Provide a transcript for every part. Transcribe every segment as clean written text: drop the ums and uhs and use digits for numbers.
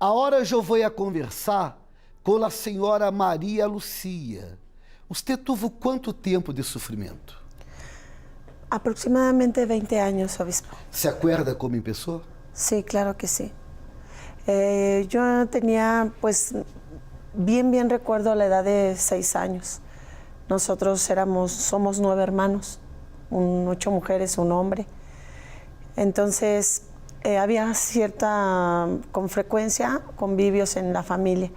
Agora eu vou a conversar com a senhora Maria Lucia. Usted tuvo quanto tempo de sofrimento? Aproximadamente 20 años, obispo. Se acuerda como empezó? Sí, claro que sí. Yo tenía, pues, bien recuerdo la edad de 6 años. Nosotros somos 9 hermanos, 8 mujeres, un hombre. Entonces, había con frecuencia, convivios en la familia,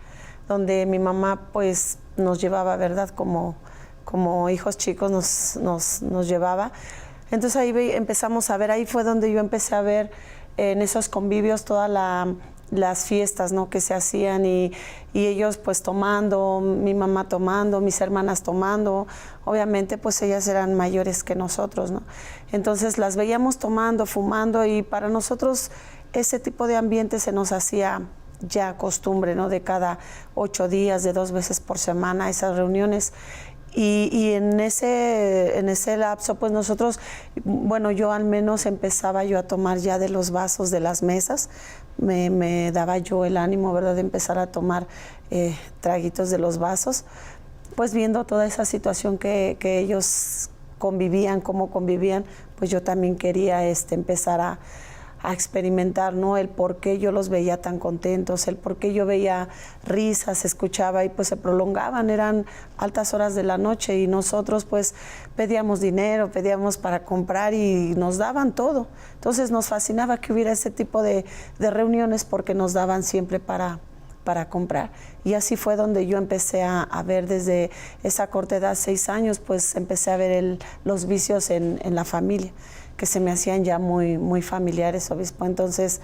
donde mi mamá, pues, nos llevaba, ¿verdad? Como hijos chicos nos llevaba. Entonces ahí empezamos a ver, ahí fue donde yo empecé a ver en esos convivios todas las fiestas, ¿no?, que se hacían y ellos pues tomando, mi mamá tomando, mis hermanas tomando. Obviamente pues ellas eran mayores que nosotros, ¿no? Entonces las veíamos tomando, fumando, y para nosotros ese tipo de ambiente se nos hacía ya costumbre, ¿no?, de cada 8 días, de 2 veces por semana, esas reuniones. Y en ese lapso, pues nosotros, bueno, yo al menos empezaba yo a tomar ya de los vasos de las mesas. Me daba yo el ánimo, ¿verdad?, de empezar a tomar traguitos de los vasos, pues viendo toda esa situación que ellos convivían, cómo convivían, pues yo también quería empezar a experimentar, ¿no?, el por qué yo los veía tan contentos, el por qué yo veía risas, escuchaba, y pues se prolongaban, eran altas horas de la noche, y nosotros pues pedíamos dinero, pedíamos para comprar y nos daban todo. Entonces nos fascinaba que hubiera ese tipo de reuniones, porque nos daban siempre para comprar. Y así fue donde yo empecé a ver desde esa corta edad, 6 años, pues empecé a ver los vicios en la familia, que se me hacían ya muy familiares, obispo. Entonces,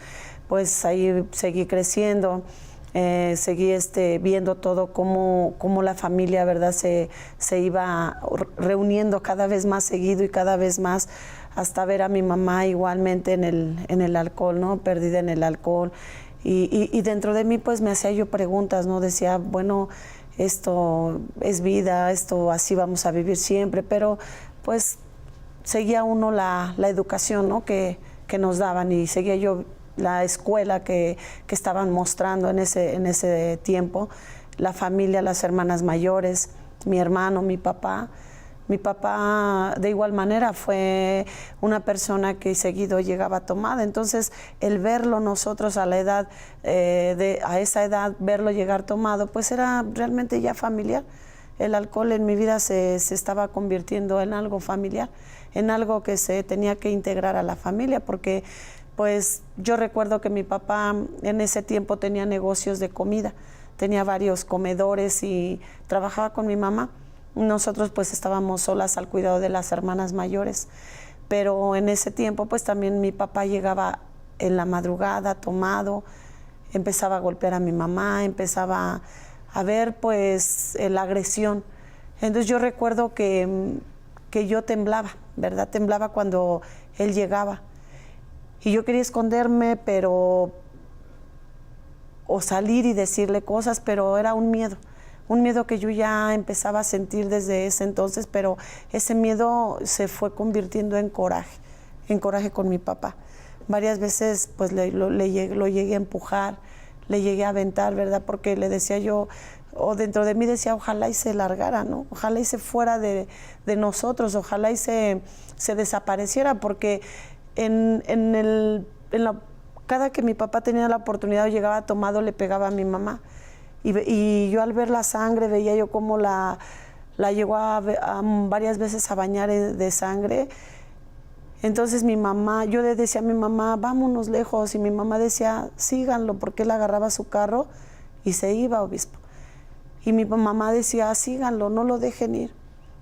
pues ahí seguí creciendo, seguí viendo todo cómo la familia, ¿verdad?, se iba reuniendo cada vez más seguido y cada vez más, hasta ver a mi mamá igualmente en el alcohol, ¿no?, perdida en el alcohol. Y dentro de mí, pues me hacía yo preguntas, ¿no? Decía, bueno, esto es vida, esto así vamos a vivir siempre, pero pues seguía uno la educación, ¿no?, que nos daban, y seguía yo la escuela que estaban mostrando en ese tiempo, la familia, las hermanas mayores, mi hermano, mi papá. Mi papá de igual manera fue una persona que seguido llegaba tomada. Entonces el verlo nosotros a esa edad, verlo llegar tomado, pues era realmente ya familiar. El alcohol en mi vida se estaba convirtiendo en algo familiar, en algo que se tenía que integrar a la familia, porque pues yo recuerdo que mi papá en ese tiempo tenía negocios de comida, tenía varios comedores y trabajaba con mi mamá. Nosotros pues estábamos solas al cuidado de las hermanas mayores, pero en ese tiempo pues también mi papá llegaba en la madrugada tomado, empezaba a golpear a mi mamá, empezaba a ver pues la agresión. Entonces yo recuerdo que yo temblaba, ¿verdad? Temblaba cuando él llegaba, y yo quería esconderme, o salir y decirle cosas, pero era un miedo que yo ya empezaba a sentir desde ese entonces, pero ese miedo se fue convirtiendo en coraje con mi papá. Varias veces pues lo llegué a empujar, le llegué a aventar, ¿verdad?, porque le decía yo, o dentro de mí decía, ojalá y se largara, ¿no? Ojalá y se fuera de nosotros, ojalá y se desapareciera, porque cada que mi papá tenía la oportunidad o llegaba tomado, le pegaba a mi mamá. Y yo al ver la sangre veía yo cómo la llegó varias veces a bañar de sangre. Entonces yo le decía a mi mamá, vámonos lejos, y mi mamá decía, síganlo, porque él agarraba su carro y se iba, obispo. Y mi mamá decía, síganlo, no lo dejen ir.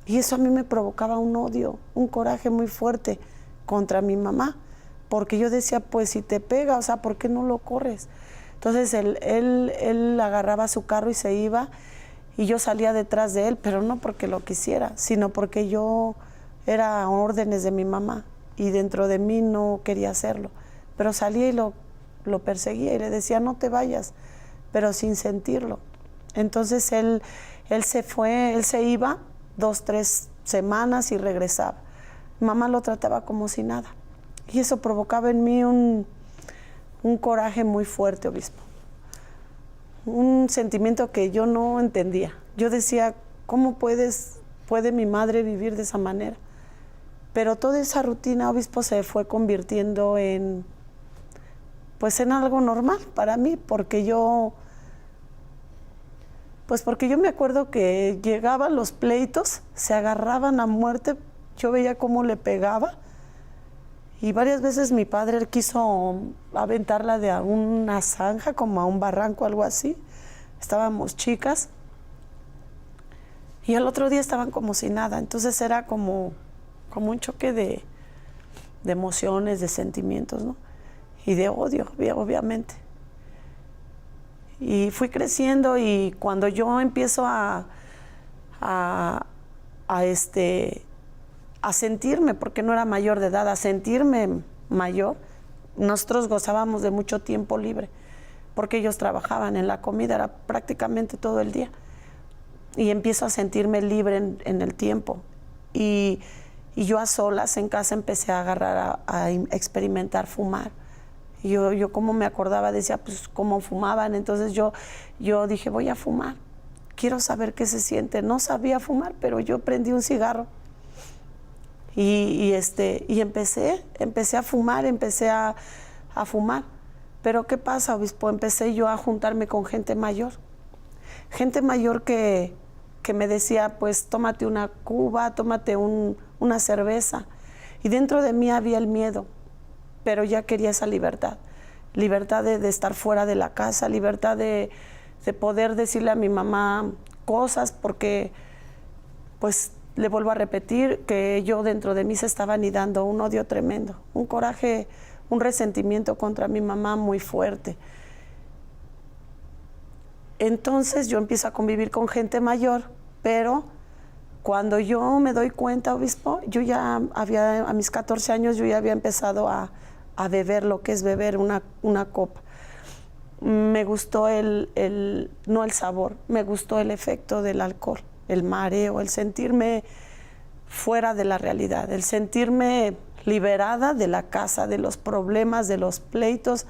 Y eso a mí me provocaba un odio, un coraje muy fuerte contra mi mamá, porque yo decía, pues si te pega, o sea, ¿por qué no lo corres? Entonces él agarraba su carro y se iba, y yo salía detrás de él, pero no porque lo quisiera, sino porque yo era órdenes de mi mamá, y dentro de mí no quería hacerlo. Pero salía y lo perseguía y le decía, no te vayas, pero sin sentirlo. Entonces él se fue, él se iba 2, 3 semanas y regresaba. Mamá lo trataba como si nada, y eso provocaba en mí un coraje muy fuerte, obispo, un sentimiento que yo no entendía. Yo decía, ¿cómo puede mi madre vivir de esa manera? Pero toda esa rutina, obispo, se fue convirtiendo en, pues, en algo normal para mí, porque yo me acuerdo que llegaban los pleitos, se agarraban a muerte, yo veía cómo le pegaba, y varias veces mi padre quiso aventarla de a una zanja, como a un barranco, algo así. Estábamos chicas, y al otro día estaban como si nada. Entonces era como un choque de emociones, de sentimientos, ¿no? Y de odio, obviamente. Y fui creciendo, y cuando yo empiezo a sentirme, porque no era mayor de edad, a sentirme mayor, nosotros gozábamos de mucho tiempo libre, porque ellos trabajaban en la comida, era prácticamente todo el día. Y empiezo a sentirme libre en el tiempo. Y yo a solas en casa empecé a agarrar a experimentar fumar. Y yo como me acordaba, decía, pues cómo fumaban. Entonces yo dije, voy a fumar. Quiero saber qué se siente. No sabía fumar, pero yo prendí un cigarro. Y empecé a fumar, a fumar. Pero ¿qué pasa, obispo? Empecé yo a juntarme con gente mayor que me decía, pues tómate una cuba, tómate una cerveza. Y dentro de mí había el miedo, pero ya quería esa libertad de estar fuera de la casa, libertad de poder decirle a mi mamá cosas, porque pues le vuelvo a repetir que yo dentro de mí se estaba anidando un odio tremendo, un coraje, un resentimiento contra mi mamá muy fuerte. Entonces yo empiezo a convivir con gente mayor, pero cuando yo me doy cuenta, obispo, yo ya a mis 14 años, yo ya había empezado a beber lo que es beber una copa. Me gustó no el sabor, me gustó el efecto del alcohol, el mareo, el sentirme fuera de la realidad, el sentirme liberada de la casa, de los problemas, de los pleitos,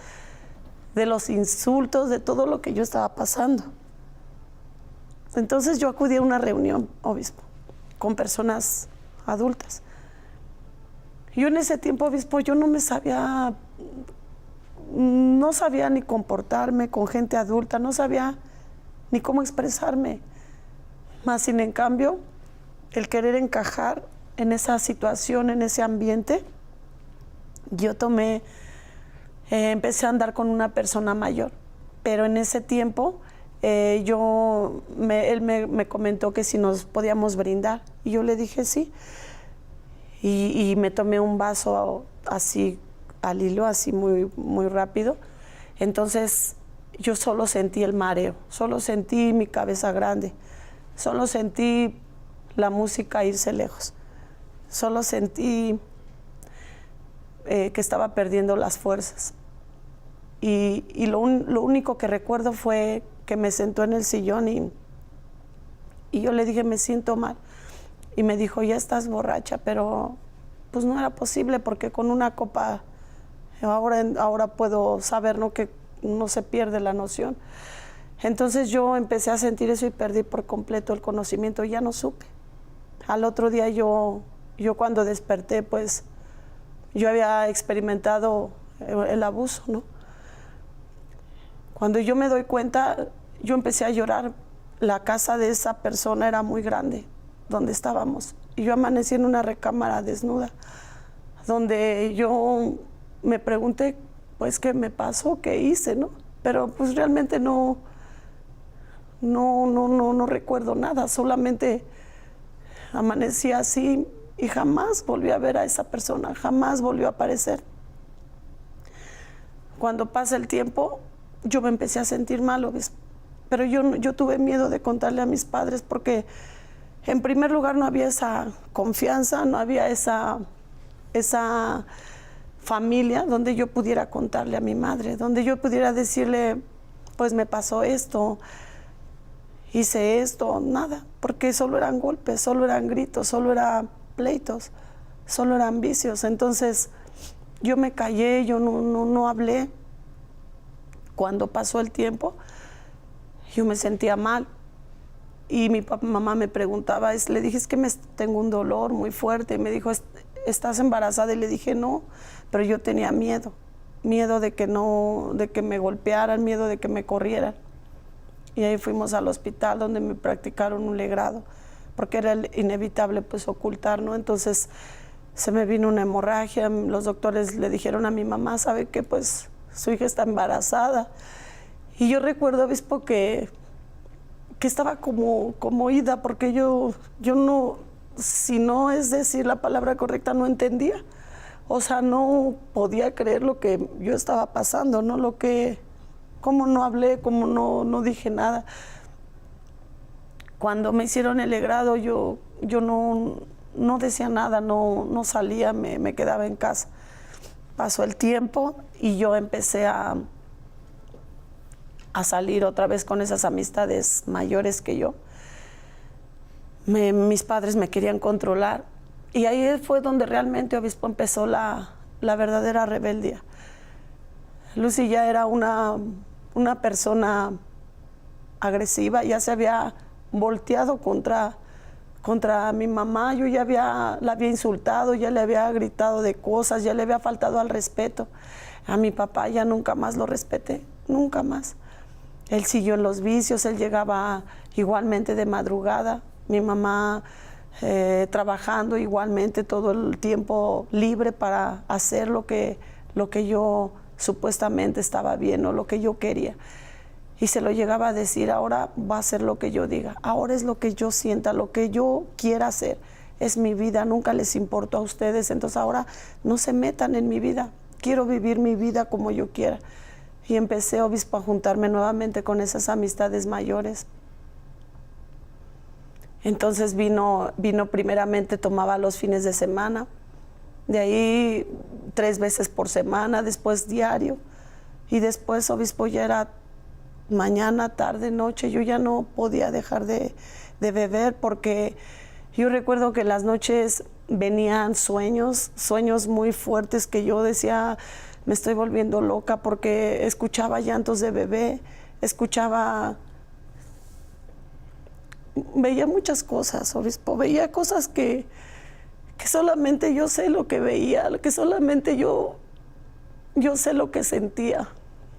de los insultos, de todo lo que yo estaba pasando. Entonces yo acudí a una reunión, obispo, con personas adultas. Yo en ese tiempo, obispo, yo no sabía ni comportarme con gente adulta, no sabía ni cómo expresarme. Más sin en cambio, el querer encajar en esa situación, en ese ambiente, yo empecé a andar con una persona mayor, pero en ese tiempo él me comentó que si nos podíamos brindar, y yo le dije sí, y me tomé un vaso así al hilo, así muy, muy rápido. Entonces yo solo sentí el mareo, solo sentí mi cabeza grande, solo sentí la música irse lejos, solo sentí que estaba perdiendo las fuerzas. Y lo único que recuerdo fue que me sentó en el sillón y yo le dije, me siento mal. Y me dijo, ya estás borracha, pero pues no era posible, porque con una copa ahora puedo saber, ¿no?, que no se pierde la noción. Entonces yo empecé a sentir eso y perdí por completo el conocimiento, ya no supe. Al otro día yo cuando desperté, pues yo había experimentado el abuso, ¿no? Cuando yo me doy cuenta, yo empecé a llorar. La casa de esa persona era muy grande, donde estábamos. Y yo amanecí en una recámara desnuda, donde yo me pregunté, pues, ¿qué me pasó? ¿Qué hice? ¿No? Pero pues realmente no recuerdo nada, solamente amanecí así y jamás volví a ver a esa persona, jamás volvió a aparecer. Cuando pasa el tiempo, yo me empecé a sentir mal, ¿ves? Pero yo tuve miedo de contarle a mis padres, porque en primer lugar no había esa confianza, no había esa familia donde yo pudiera contarle a mi madre, donde yo pudiera decirle, pues me pasó esto, hice esto, nada, porque solo eran golpes, solo eran gritos, solo eran pleitos, solo eran vicios. Entonces yo me callé, yo no hablé. Cuando pasó el tiempo, Yo me sentía mal. Y mi mamá me preguntaba, le dije, es que tengo un dolor muy fuerte. Y me dijo, ¿estás embarazada? Y le dije, no, pero yo tenía miedo de que me golpearan, miedo de que me corrieran. Y ahí fuimos al hospital donde me practicaron un legrado, porque era inevitable pues ocultar, ¿no? Entonces se me vino una hemorragia, los doctores le dijeron a mi mamá, ¿sabe qué? Pues su hija está embarazada. Y yo recuerdo, obispo, que estaba como ida, porque yo no, si no es decir la palabra correcta, no entendía. O sea, no podía creer lo que yo estaba pasando, ¿no? Cómo no hablé, cómo no dije nada. Cuando me hicieron el legrado, yo no decía nada, no salía, me quedaba en casa. Pasó el tiempo y yo empecé a salir otra vez con esas amistades mayores que yo. Mis padres me querían controlar y ahí fue donde realmente, obispo, empezó la verdadera rebeldía. Lucy ya era una persona agresiva, ya se había volteado contra mi mamá. Yo ya la había insultado, ya le había gritado de cosas, ya le había faltado al respeto. A mi papá ya nunca más lo respeté, nunca más. Él siguió en los vicios, él llegaba igualmente de madrugada. Mi mamá trabajando igualmente todo el tiempo libre para hacer lo que yo supuestamente estaba bien o lo que yo quería. Y se lo llegaba a decir, ahora va a ser lo que yo diga, ahora es lo que yo sienta, lo que yo quiera hacer. Es mi vida, nunca les importó a ustedes, entonces ahora no se metan en mi vida. Quiero vivir mi vida como yo quiera. Y empecé, obispo, a juntarme nuevamente con esas amistades mayores. Entonces vino primeramente, tomaba los fines de semana, de ahí 3 veces por semana, después diario, y después, obispo, ya era mañana, tarde, noche. Yo ya no podía dejar de beber, porque yo recuerdo que las noches venían sueños muy fuertes que yo decía, me estoy volviendo loca, porque escuchaba llantos de bebé, veía muchas cosas, obispo, veía cosas que solamente yo sé lo que veía, que solamente yo sé lo que sentía.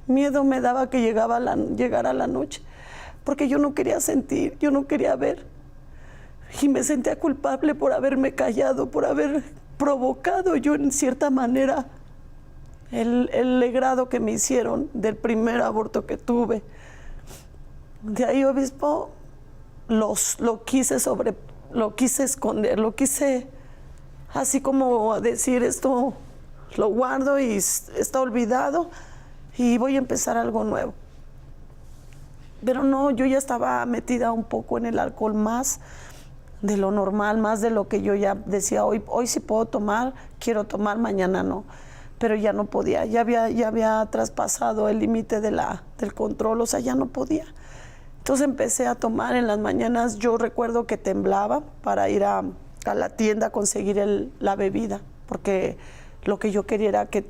Miedo me daba que llegara la noche, porque yo no quería sentir, yo no quería ver. Y me sentía culpable por haberme callado, por haber provocado yo en cierta manera el legrado que me hicieron del primer aborto que tuve. De ahí, obispo, lo quise esconder, lo quise así como decir, esto lo guardo y está olvidado y voy a empezar algo nuevo. Pero no, yo ya estaba metida un poco en el alcohol, más de lo normal, más de lo que yo ya decía, hoy sí puedo tomar, quiero tomar, mañana no. Pero ya no podía, ya había traspasado el límite del control, o sea, ya no podía. Entonces empecé a tomar en las mañanas. Yo recuerdo que temblaba para ir a la tienda a conseguir la bebida, porque lo que yo quería era que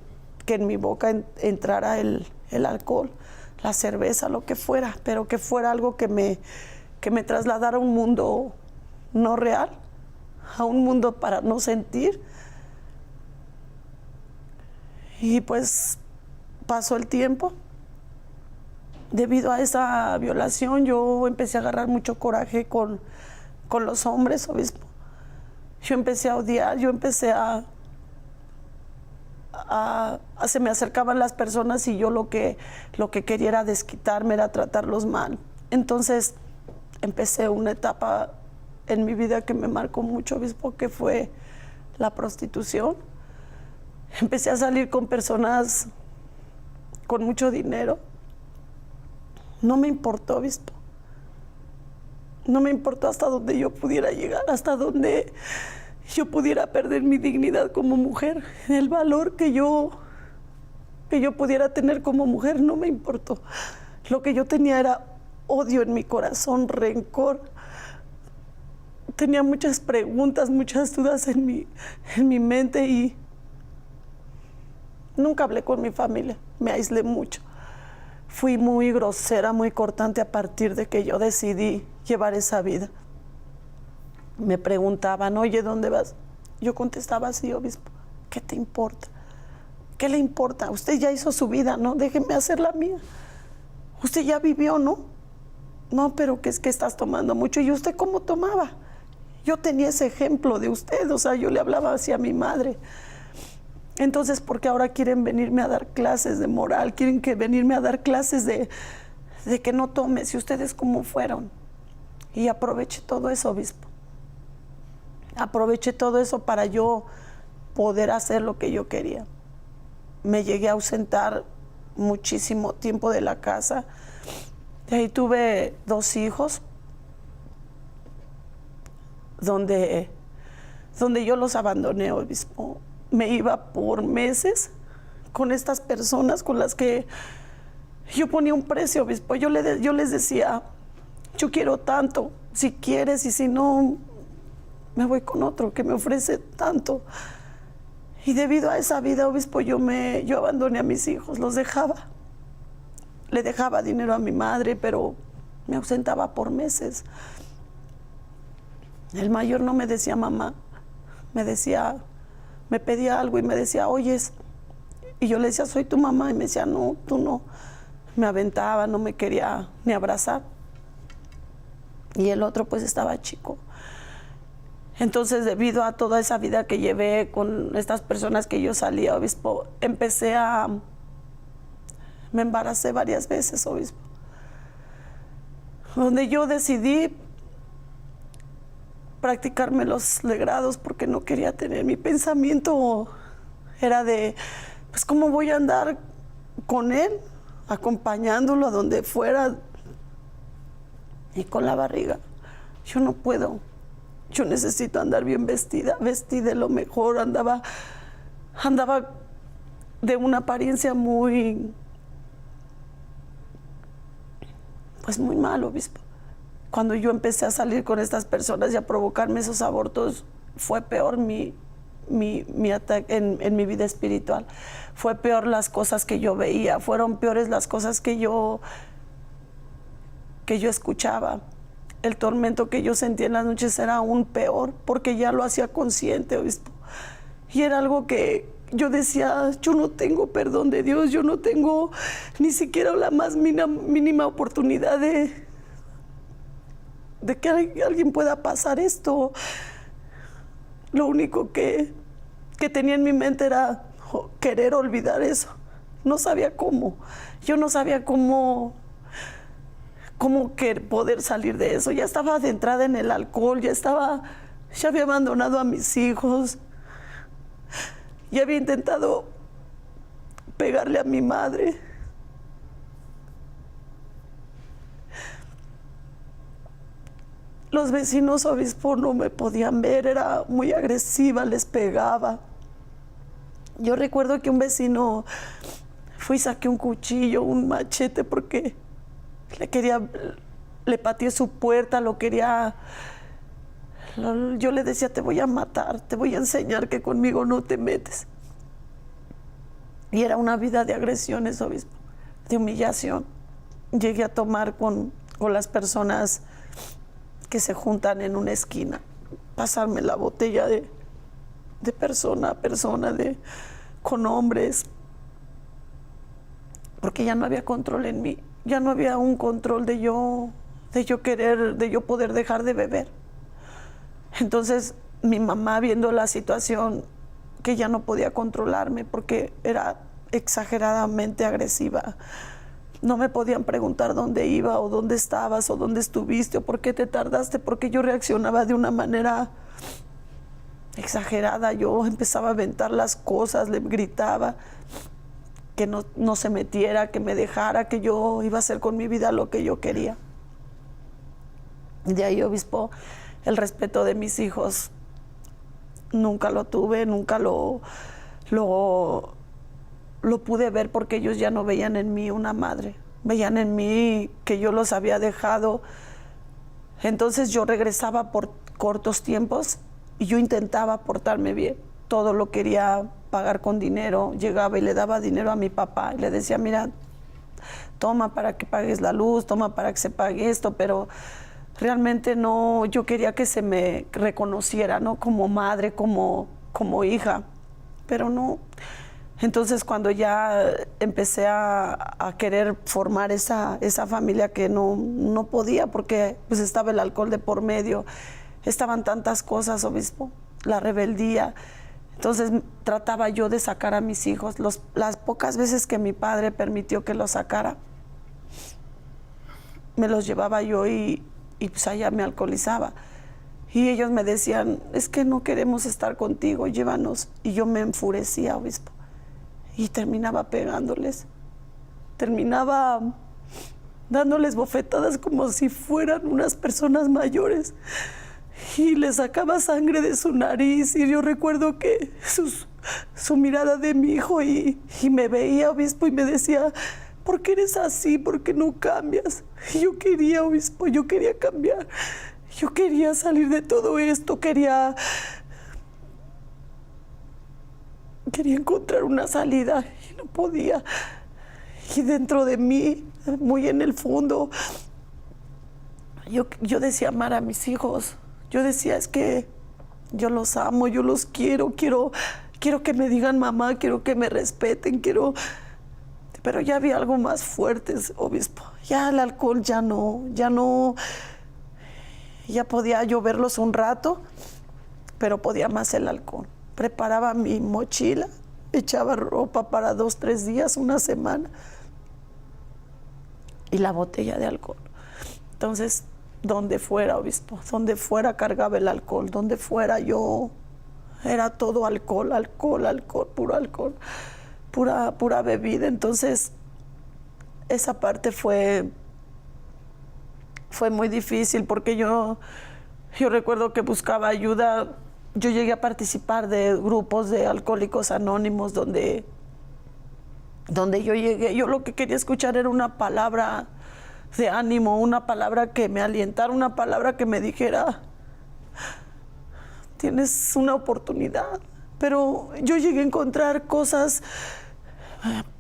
en mi boca entrara el alcohol, la cerveza, lo que fuera, pero que fuera algo que me trasladara a un mundo no real, a un mundo para no sentir. Y pues pasó el tiempo. Debido a esa violación, yo empecé a agarrar mucho coraje con los hombres, obispo. Yo empecé a odiar, se me acercaban las personas y yo lo que quería era desquitarme, era tratarlos mal. Entonces empecé una etapa en mi vida que me marcó mucho, obispo, que fue la prostitución. Empecé a salir con personas con mucho dinero. No me importó, obispo. No me importó hasta dónde yo pudiera llegar, hasta dónde yo pudiera perder mi dignidad como mujer, el valor que yo pudiera tener como mujer, no me importó. Lo que yo tenía era odio en mi corazón, rencor. Tenía muchas preguntas, muchas dudas en mi mente y nunca hablé con mi familia, me aislé mucho. fui muy grosera, muy cortante a partir de que yo decidí llevar esa vida. Me preguntaban, oye, ¿dónde vas? Yo contestaba así, obispo, ¿qué te importa? ¿Qué le importa? Usted ya hizo su vida, ¿no? Déjeme hacer la mía. Usted ya vivió, ¿no? No, pero que es que estás tomando mucho. ¿Y usted cómo tomaba? Yo tenía ese ejemplo de usted, o sea, yo le hablaba así a mi madre. Entonces, ¿por qué ahora quieren venirme a dar clases de moral? Quieren venirme a dar clases de que no tome, si ustedes cómo fueron. Y aproveché todo eso, obispo. Aproveché todo eso para yo poder hacer lo que yo quería. Me llegué a ausentar muchísimo tiempo de la casa. De ahí tuve 2 hijos, donde yo los abandoné, obispo. Me iba por meses con estas personas con las que yo ponía un precio, obispo. Yo les decía, yo quiero tanto, si quieres, y si no, me voy con otro que me ofrece tanto. Y debido a esa vida, obispo, yo abandoné a mis hijos, los dejaba. Le dejaba dinero a mi madre, pero me ausentaba por meses. El mayor no me decía mamá, me pedía algo y me decía, oyes. Y yo le decía, soy tu mamá, y me decía, no, tú no. Me aventaba, no me quería ni abrazar. Y el otro pues estaba chico. Entonces, debido a toda esa vida que llevé con estas personas que yo salía, obispo, me embaracé varias veces, obispo. Donde yo decidí practicarme los legrados porque no quería tener. Mi pensamiento era de, pues, ¿cómo voy a andar con él, acompañándolo a donde fuera y con la barriga? Yo no puedo. Yo necesito andar bien vestida, vestí de lo mejor, andaba de una apariencia muy mal, obispo. Cuando yo empecé a salir con estas personas y a provocarme esos abortos, fue peor mi ataque en mi vida espiritual. Fue peor las cosas que yo veía, fueron peores las cosas que yo escuchaba. El tormento que yo sentía en las noches era aún peor, porque ya lo hacía consciente, obispo. Y era algo que yo decía, yo no tengo perdón de Dios, yo no tengo ni siquiera la más mínima oportunidad de que alguien pueda pasar esto. Lo único que tenía en mi mente era querer olvidar eso. No sabía cómo. Yo no sabía cómo poder salir de eso. Ya estaba adentrada en el alcohol, ya había abandonado a mis hijos, ya había intentado pegarle a mi madre. Los vecinos, obispo, no me podían ver, era muy agresiva, les pegaba. Yo recuerdo que un vecino fui y saqué un cuchillo, un machete, porque le pateé su puerta, yo le decía, te voy a matar, te voy a enseñar que conmigo no te metes. Y era una vida de agresiones, obispo, de humillación. Llegué a tomar con las personas que se juntan en una esquina, pasarme la botella de persona a persona, con hombres, porque ya no había control en mí. Ya no había un control de yo poder dejar de beber. Entonces, mi mamá, viendo la situación, que ya no podía controlarme porque era exageradamente agresiva. No me podían preguntar dónde iba o dónde estabas o dónde estuviste o por qué te tardaste, porque yo reaccionaba de una manera exagerada. Yo empezaba a aventar las cosas, le gritaba que no se metiera, que me dejara, que yo iba a hacer con mi vida lo que yo quería. De ahí, obispo, el respeto de mis hijos nunca lo tuve, nunca lo pude ver, porque ellos ya no veían en mí una madre, veían en mí que yo los había dejado. Entonces yo regresaba por cortos tiempos y yo intentaba portarme bien. Todo lo quería pagar con dinero. Llegaba y le daba dinero a mi papá y le decía, mira, toma para que pagues la luz, toma para que se pague esto, pero realmente no, yo quería que se me reconociera, ¿no? Como madre, como hija, pero no. Entonces cuando ya empecé a querer formar esa familia que no podía, porque pues estaba el alcohol de por medio, estaban tantas cosas, obispo, la rebeldía. Entonces trataba yo de sacar a mis hijos, las pocas veces que mi padre permitió que los sacara, me los llevaba yo y pues allá me alcoholizaba. Y ellos me decían, es que no queremos estar contigo, llévanos. Y yo me enfurecía, obispo. Y terminaba pegándoles. Terminaba dándoles bofetadas como si fueran unas personas mayores. Y les sacaba sangre de su nariz. Y yo recuerdo que su mirada de mi hijo y me veía, obispo, y me decía, ¿por qué eres así? ¿Por qué no cambias? Y yo quería, obispo, yo quería cambiar. Yo quería salir de todo esto, quería encontrar una salida y no podía. Y dentro de mí, muy en el fondo, yo decía amar a mis hijos. Yo decía, es que yo los amo, yo los quiero que me digan mamá, quiero que me respeten, Pero ya había algo más fuerte, obispo. Ya el alcohol ya no. Ya podía yo verlos un rato, pero podía más el alcohol. Preparaba mi mochila, echaba ropa para 2, 3 días, una semana, y la botella de alcohol. Entonces, donde fuera, obispo, donde fuera cargaba el alcohol, donde fuera yo, era todo alcohol, puro alcohol, pura bebida. Entonces, esa parte fue muy difícil porque yo recuerdo que buscaba ayuda. Yo llegué a participar de grupos de alcohólicos anónimos donde yo llegué. Yo lo que quería escuchar era una palabra de ánimo, una palabra que me alentara, una palabra que me dijera, tienes una oportunidad. Pero yo llegué a encontrar cosas,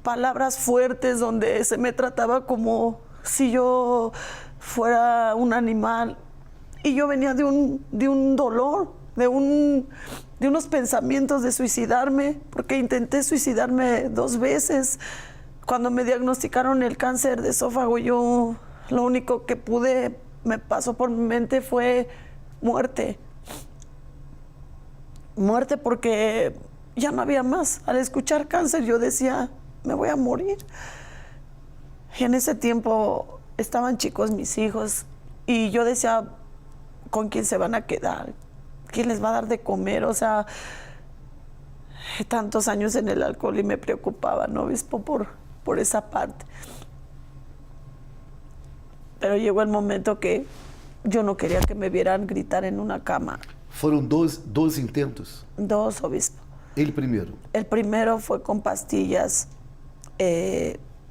palabras fuertes donde se me trataba como si yo fuera un animal, y yo venía de un dolor, de unos pensamientos de suicidarme, porque intenté suicidarme 2 veces. Cuando me diagnosticaron el cáncer de esófago, yo lo único que me pasó por mi mente fue muerte, porque ya no había más. Al escuchar cáncer yo decía, me voy a morir. Y en ese tiempo estaban chicos mis hijos y yo decía, ¿con quién se van a quedar? ¿Quién les va a dar de comer? O sea, tantos años en el alcohol y me preocupaba, ¿no, obispo? Por esa parte. Pero llegó el momento que yo no quería que me vieran gritar en una cama. ¿Fueron dos intentos? 2, obispo. El primero? El primero fue con pastillas.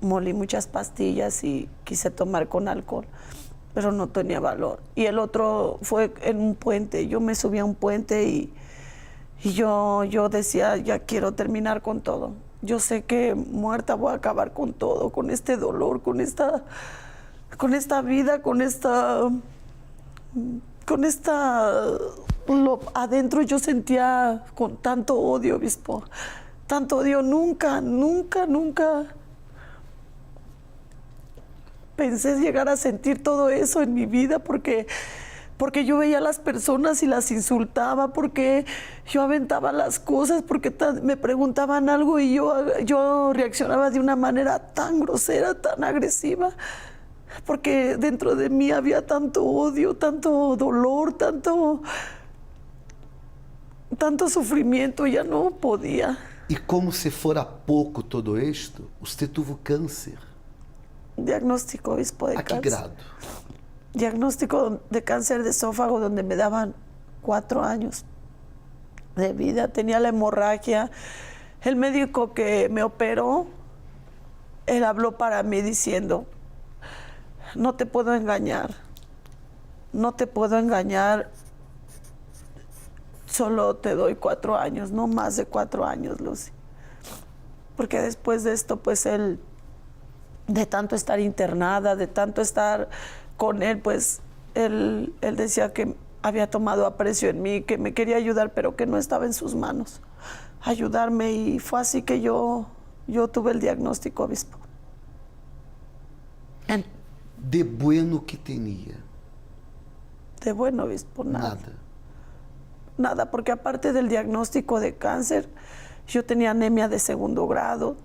Molí muchas pastillas y quise tomar con alcohol, pero no tenía valor. Y el otro fue en un puente. Yo me subí a un puente y yo decía, ya quiero terminar con todo. Yo sé que muerta voy a acabar con todo, con este dolor, con esta vida, adentro yo sentía con tanto odio, obispo, tanto odio. Nunca pensé llegar a sentir todo eso en mi vida, porque yo veía a las personas y las insultaba, porque yo aventaba las cosas, porque me preguntaban algo y yo reaccionaba de una manera tan grosera, tan agresiva, porque dentro de mí había tanto odio, tanto dolor, tanto sufrimiento, ya no podía. E como se fora pouco todo esto, usted tuvo câncer. Diagnóstico, obispo, de ¿A qué cáncer. grado? Diagnóstico de cáncer de esófago, donde me daban 4 años de vida. Tenía la hemorragia. El médico que me operó, él habló para mí diciendo, no te puedo engañar, solo te doy 4 años, no más de 4 años, Lucy. Porque después de esto, pues él de tanto estar internada, de tanto estar con él, pues él decía que había tomado aprecio en mí, que me quería ayudar, pero que no estaba en sus manos ayudarme, y fue así que yo tuve el diagnóstico, obispo. De bueno que tenía. De bueno, obispo, nada. Nada. Nada, porque aparte del diagnóstico de cáncer, yo tenía anemia de 2º grado,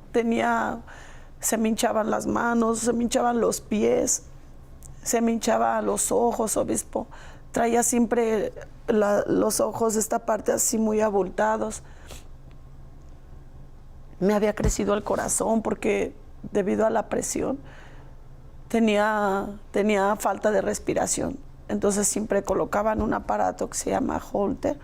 se me hinchaban las manos, se me hinchaban los pies, se me hinchaban los ojos, obispo. Traía siempre los ojos, esta parte así muy abultados. Me había crecido el corazón porque debido a la presión tenía falta de respiración. Entonces siempre colocaban un aparato que se llama Holter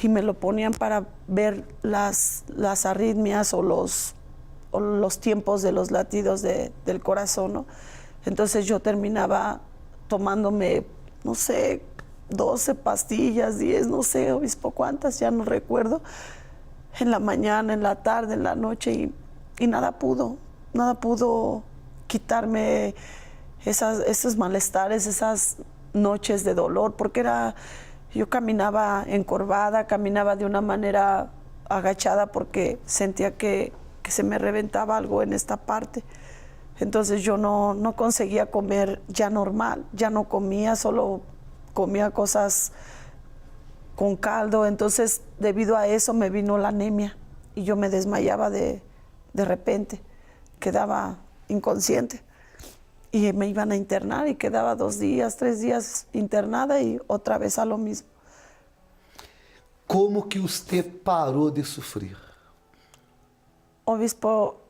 y me lo ponían para ver las arritmias o los tiempos de los latidos del corazón, ¿no? Entonces yo terminaba tomándome, no sé, 12 pastillas, 10, no sé, obispo, cuántas, ya no recuerdo, en la mañana, en la tarde, en la noche, y nada pudo quitarme esos malestares, esas noches de dolor, porque yo caminaba encorvada, caminaba de una manera agachada porque sentía que se me reventaba algo en esta parte. Entonces yo no conseguía comer ya normal, ya no comía, solo comía cosas con caldo. Entonces debido a eso me vino la anemia y yo me desmayaba de repente, quedaba inconsciente y me iban a internar y quedaba 2 días, 3 días internada y otra vez a lo mismo. Como que usted paró de sufrir? Obispo,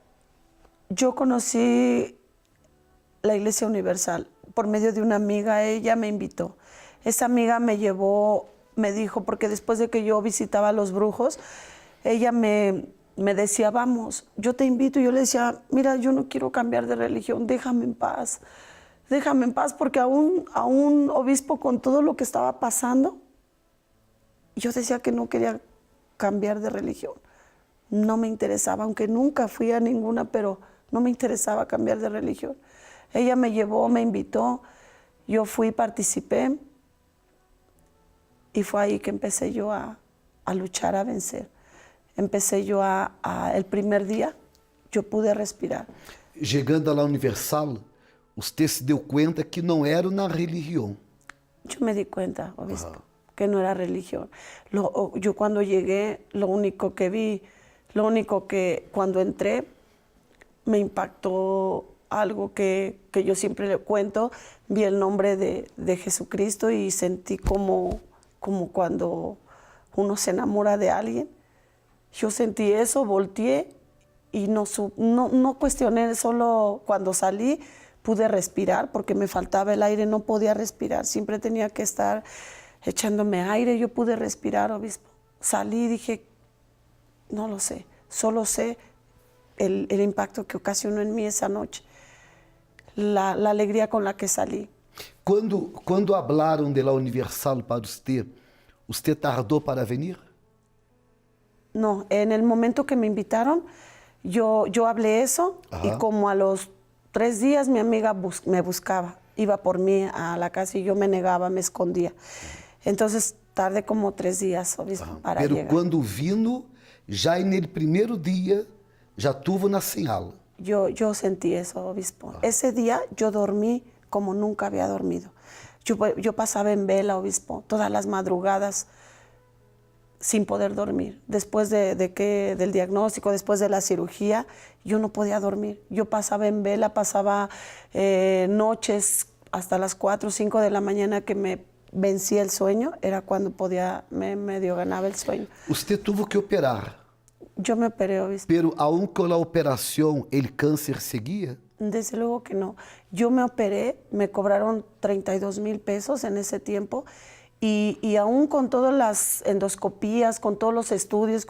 yo conocí la Iglesia Universal por medio de una amiga. Ella me invitó. Esa amiga me llevó, me dijo, porque después de que yo visitaba a los brujos, ella me decía, vamos, yo te invito. Y yo le decía, mira, yo no quiero cambiar de religión, déjame en paz, porque aún obispo, con todo lo que estaba pasando, yo decía que no quería cambiar de religión. No me interesaba, aunque nunca fui a ninguna, pero no me interesaba cambiar de religión. Ella me llevó, me invitó, yo fui, participé, y fue ahí que empecé yo a luchar, a vencer. Empecé yo el primer día, yo pude respirar. Llegando a la Universal, usted se dio cuenta que no era una religión. Yo me di cuenta, obispo, que no era religión. Yo cuando llegué, lo único que cuando entré, me impactó algo que yo siempre le cuento. Vi el nombre de Jesucristo y sentí como cuando uno se enamora de alguien. Yo sentí eso, volteé y no cuestioné, solo cuando salí pude respirar porque me faltaba el aire, no podía respirar, siempre tenía que estar echándome aire. Yo pude respirar, obispo. Salí y dije, no lo sé, solo sé el impacto que ocasionó en mí esa noche, la alegría con la que salí. Quando hablaram de la Universal para usted tardó para venir? No, en el momento que me invitaron, yo hablé eso. Ajá. Y como a los 3 días mi amiga me buscaba, iba por mí a la casa y yo me negaba, me escondía. Entonces tardé como 3 días, obispo, para Pero llegar. Cuando vino, ya en el primer día, ya tuvo una señal. Yo sentí eso, obispo. Ese día yo dormí como nunca había dormido. Yo pasaba en vela, obispo, todas las madrugadas sin poder dormir. Después del diagnóstico, después de la cirugía, yo no podía dormir. Yo pasaba en vela, pasaba noches hasta las 4 o 5 de la mañana que me vencía el sueño. Era cuando me medio ganaba el sueño. Usted tuvo que operar. Yo me operé, obispo. Pero aún con la operación, ¿el cáncer seguía? Desde luego que no. Yo me operé, me cobraron 32,000 pesos en ese tiempo. Y aún con todas las endoscopías, con todos los estudios,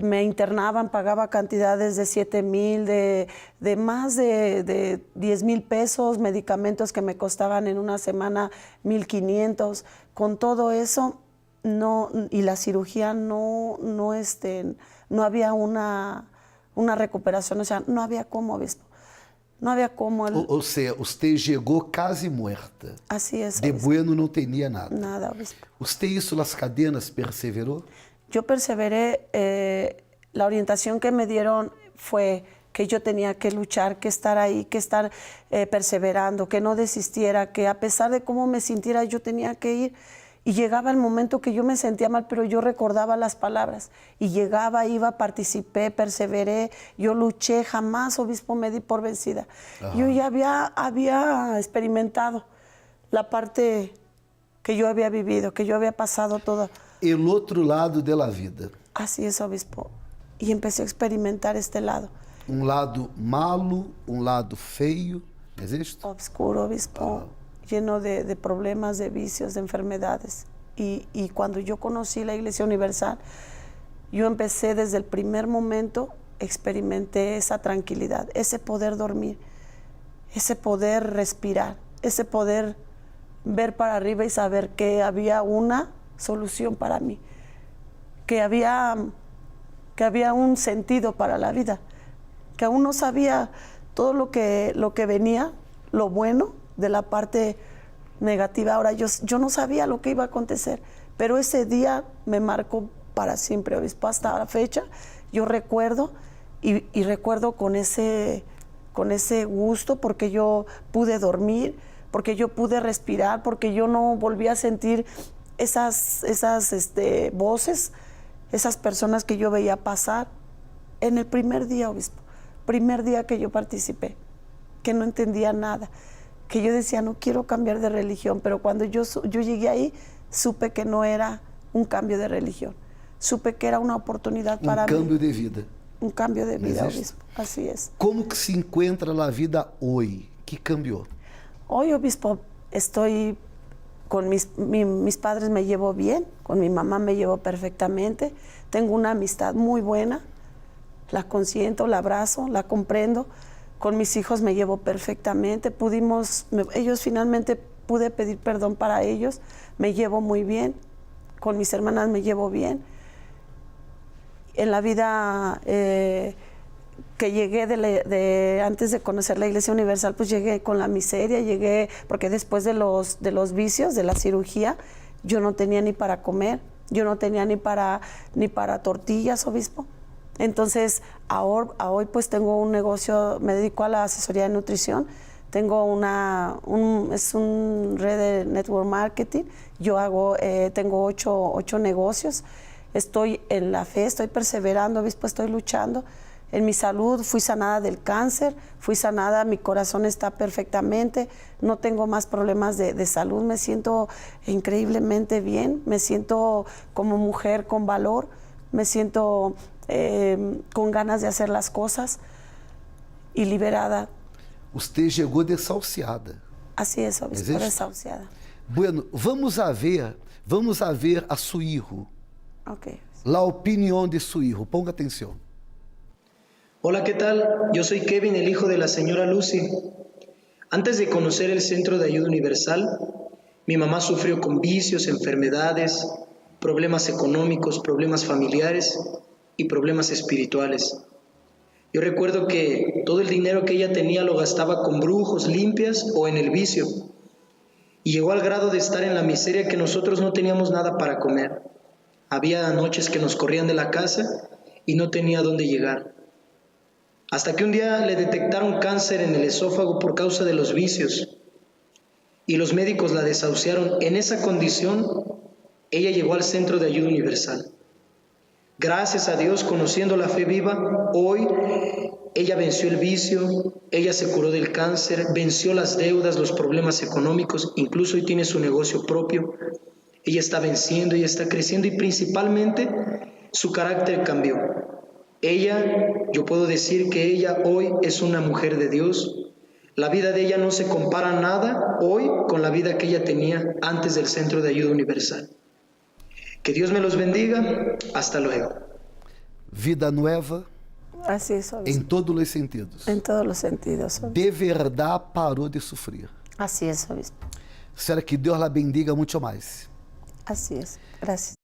me internaban, pagaba cantidades de 7,000, de más de 10,000 pesos, medicamentos que me costaban en una semana 1,500. Con todo eso, no, y la cirugía no había una recuperación, o sea, no había cómo, obispo. No había cómo. Ou seja, você chegou quase muerta. Así es, De obispo. bueno não tinha nada. Nada, obispo. Usted hizo las cadenas, perseveró. Yo perseveré, la orientación que me dieron fue que yo tenía que luchar, que estar ahí, que estar perseverando, que no desistiera, que a pesar de cómo me sintiera yo tenía que ir. Y llegaba el momento que yo me sentía mal, pero yo recordaba las palabras. Y llegaba, iba, participé, perseveré, yo luché, jamás, obispo, me di por vencida. Ajá. Yo ya había experimentado la parte que yo había vivido, que yo había pasado todo. El otro lado de la vida. Así es, obispo. Y empecé a experimentar este lado. Un lado malo, un lado feio, ¿es esto? Oscuro, obispo. Lleno de problemas, de vicios, de enfermedades. Y cuando yo conocí la Iglesia Universal, yo empecé desde el primer momento, experimenté esa tranquilidad, ese poder dormir, ese poder respirar, ese poder ver para arriba y saber que había una solución para mí, que había un sentido para la vida, que aún no sabía todo lo que venía, lo bueno de la parte negativa. Ahora yo no sabía lo que iba a acontecer, pero ese día me marcó para siempre, obispo, hasta la fecha. Yo recuerdo y recuerdo con ese gusto, porque yo pude dormir, porque yo pude respirar, porque yo no volví a sentir esas voces, esas personas que yo veía pasar en el primer día, obispo, primer día que yo participé, que no entendía nada, que yo decía, no quiero cambiar de religión, pero cuando yo llegué ahí, supe que no era un cambio de religión, supe que era una oportunidad para mí. Un cambio de vida. Un cambio de vida, obispo, así es. ¿Cómo que se encuentra la vida hoy? ¿Qué cambió? Hoy, obispo, estoy con mis padres, me llevo bien, con mi mamá me llevo perfectamente, tengo una amistad muy buena, la consiento, la abrazo, la comprendo. Con mis hijos me llevo perfectamente, ellos finalmente pude pedir perdón para ellos, me llevo muy bien, con mis hermanas me llevo bien. En la vida que llegué antes de conocer la Iglesia Universal, pues llegué con la miseria, porque después de los vicios, de la cirugía, yo no tenía ni para comer, yo no tenía ni para tortillas, obispo. Entonces, hoy pues tengo un negocio, me dedico a la asesoría de nutrición, tengo es un red de network marketing, tengo 8 negocios, estoy en la fe, estoy perseverando, obispo, estoy luchando. En mi salud fui sanada del cáncer, fui sanada, mi corazón está perfectamente, no tengo más problemas de salud, me siento increíblemente bien, me siento como mujer con valor, me siento con ganas de hacer las cosas y liberada. Usted llegó desahuciada. Así es, obispo, desahuciada. Bueno, vamos a ver a su hijo. Okay. La opinión de su hijo, ponga atención. Hola, ¿qué tal? Yo soy Kevin, el hijo de la señora Lucy. Antes de conocer el Centro de Ayuda Universal, mi mamá sufrió con vicios, enfermedades, problemas económicos, problemas familiares y problemas espirituales. Yo recuerdo que todo el dinero que ella tenía lo gastaba con brujos, limpias o en el vicio. Y llegó al grado de estar en la miseria que nosotros no teníamos nada para comer. Había noches que nos corrían de la casa y no tenía dónde llegar. Hasta que un día le detectaron cáncer en el esófago por causa de los vicios. Y los médicos la desahuciaron. En esa condición, ella llegó al Centro de Ayuda Universal. Gracias a Dios, conociendo la fe viva, hoy ella venció el vicio, ella se curó del cáncer, venció las deudas, los problemas económicos, incluso hoy tiene su negocio propio. Ella está venciendo, ella está creciendo y principalmente su carácter cambió. Yo puedo decir que ella hoy es una mujer de Dios. La vida de ella no se compara nada hoy con la vida que ella tenía antes del Centro de Ayuda Universal. Que Dios me los bendiga. Hasta luego. Vida nueva. Así es, obispo. En todos los sentidos. En todos los sentidos, obispo. De verdad paró de sufrir. Así es, obispo. Será que Dios la bendiga mucho más. Así es. Gracias.